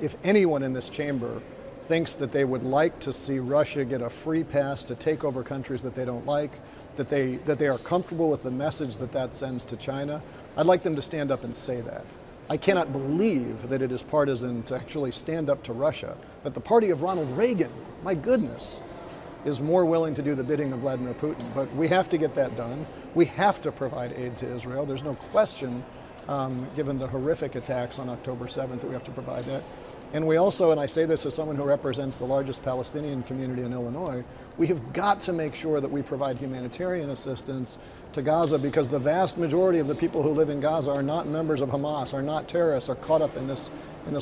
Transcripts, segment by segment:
If anyone in this chamber thinks that they would like to see Russia get a free pass to take over countries that they don't like, that they are comfortable with the message that that sends to China, I'd like them to stand up and say that. I cannot believe that it is partisan to actually stand up to Russia, that the party of Ronald Reagan, my goodness, is more willing to do the bidding of Vladimir Putin. But we have to get that done. We have to provide aid to Israel. There's no question, given the horrific attacks on October 7th, that we have to provide that. And we also, and I say this as someone who represents the largest Palestinian community in Illinois, we have got to make sure that we provide humanitarian assistance to Gaza, because the vast majority of the people who live in Gaza are not members of Hamas, are not terrorists, are caught up in this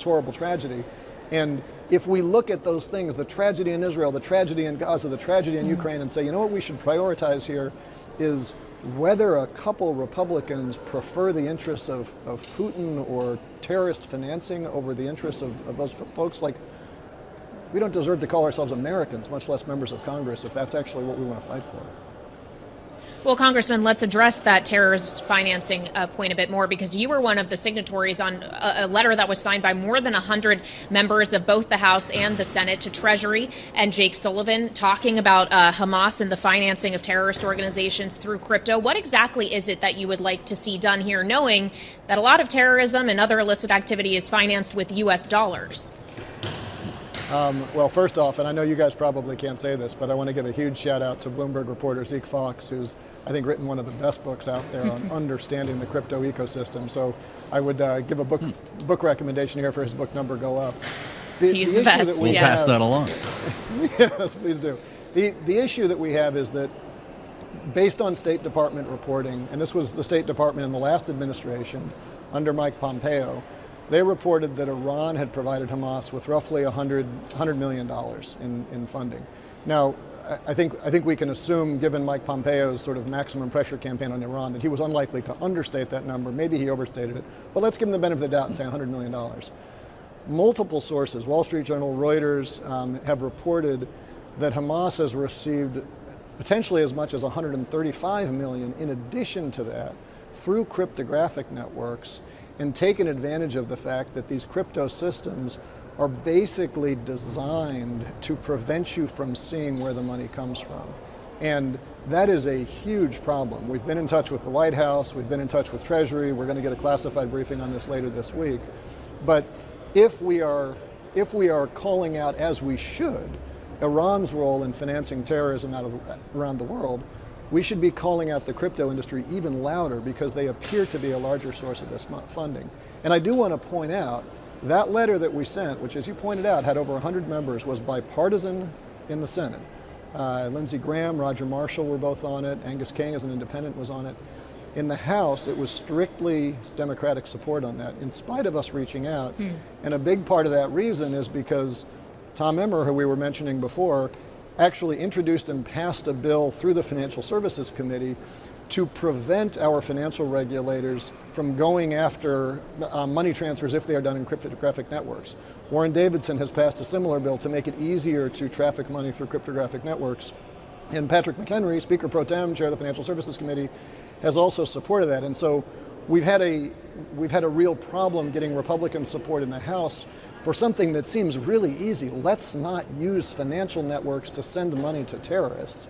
horrible tragedy. And if we look at those things, the tragedy in Israel, the tragedy in Gaza, the tragedy in Ukraine, and say, you know what we should prioritize here is whether a couple Republicans prefer the interests of Putin or terrorist financing over the interests of those folks, like, we don't deserve to call ourselves Americans, much less members of Congress, if that's actually what we want to fight for. Well, Congressman, let's address that terrorist financing point a bit more, because you were one of the signatories on a letter that was signed by more than 100 members of both the House and the Senate to Treasury and Jake Sullivan, talking about Hamas and the financing of terrorist organizations through crypto. What exactly is it that you would like to see done here, knowing that a lot of terrorism and other illicit activity is financed with U.S. dollars? Well, first off, and I know you guys probably can't say this, but I want to give a huge shout out to Bloomberg reporter Zeke Fox, who's, I think, written one of the best books out there on understanding the crypto ecosystem. So I would give a book recommendation here for his book number go up. He's the best. We'll pass that along. Yes, please do. The issue that we have is that, based on State Department reporting, and this was the State Department in the last administration under Mike Pompeo, they reported that Iran had provided Hamas with roughly $100 million in funding. Now, I think we can assume, given Mike Pompeo's sort of maximum pressure campaign on Iran, that he was unlikely to understate that number. Maybe he overstated it, but let's give him the benefit of the doubt and say $100 million. Multiple sources, Wall Street Journal, Reuters, have reported that Hamas has received potentially as much as $135 million in addition to that through cryptographic networks, and taken advantage of the fact that these crypto systems are basically designed to prevent you from seeing where the money comes from. And that is a huge problem. We've been in touch with the White House, we've been in touch with Treasury, we're going to get a classified briefing on this later this week. But if we are calling out, as we should, Iran's role in financing terrorism around the world, we should be calling out the crypto industry even louder, because they appear to be a larger source of this funding. And I do want to point out, that letter that we sent, which, as you pointed out, had over 100 members, was bipartisan in the Senate. Lindsey Graham, Roger Marshall were both on it. Angus King, as an independent, was on it. In the House, it was strictly Democratic support on that, in spite of us reaching out. And a big part of that reason is because Tom Emmer, who we were mentioning before, actually introduced and passed a bill through the Financial Services Committee to prevent our financial regulators from going after money transfers if they are done in cryptographic networks. Warren Davidson has passed a similar bill to make it easier to traffic money through cryptographic networks. And Patrick McHenry, Speaker Pro Tem, Chair of the Financial Services Committee, has also supported that. And so we've had a real problem getting Republican support in the House for something that seems really easy. Let's not use financial networks to send money to terrorists.